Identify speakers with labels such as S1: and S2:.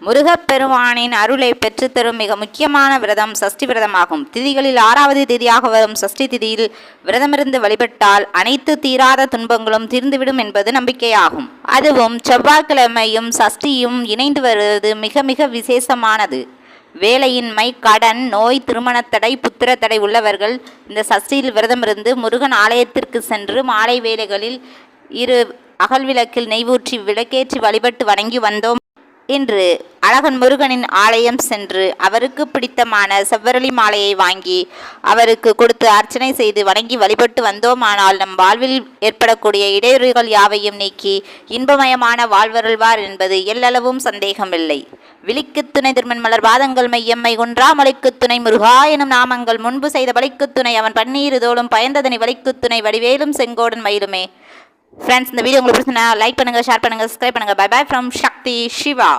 S1: முருகப்பெருமானின் அருளை பெற்றுத்தரும் மிக முக்கியமான விரதம் சஷ்டி விரதமாகும். திதிகளில் 6வது திதியாக வரும் சஷ்டி திதியில் விரதமிருந்து வழிபட்டால் அனைத்து தீராத துன்பங்களும் தீர்ந்துவிடும் என்பது நம்பிக்கையாகும். அதுவும் செவ்வாய்க்கிழமையும் சஷ்டியும் இணைந்து வருவது மிக மிக விசேஷமானது. வேலையின்மை, கடன், நோய், திருமணத்தடை, புத்திர தடை உள்ளவர்கள் இந்த சஷ்டியில் விரதமிருந்து முருகன் ஆலயத்திற்கு சென்று மாலை வேளைகளில் 2 அகல் விளக்கில் நெய் ஊற்றி விளக்கேற்றி வழிபட்டு வணங்கி வந்தோம் என்று அழகன் முருகனின் ஆலயம் சென்று அவருக்கு பிடித்தமான செவ்வரளி மாலையை வாங்கி அவருக்கு கொடுத்து அர்ச்சனை செய்து வணங்கி வழிபட்டு வந்தோமானால் நம் வாழ்வில் ஏற்படக்கூடிய இடையூறுகள் யாவையும் நீக்கி இன்பமயமான வாழ்வருள்வார் என்பது எல்லளவும் சந்தேகமில்லை. விழிக்கு துணை திருமண் மலர் பாதங்கள் மையம்மை குன்றா மலைக்கு துணை முருகா எனும் நாமங்கள் முன்பு செய்த வலிக்கு துணை அவன் பன்னீர் தோளும் பயந்ததனை வலிக்கு துணை வடிவேலும் செங்கோடன் மயிலுமே. ஃப்ரெண்ட்ஸ், இந்த வீடியோ உங்களுக்கு பிடிச்சிருந்தா லைக் பண்ணுங்கள், ஷேர் பண்ணுங்கள், சப்ஸ்கிரைப் பண்ணுங்கள். Bye bye from Sakthi Siva.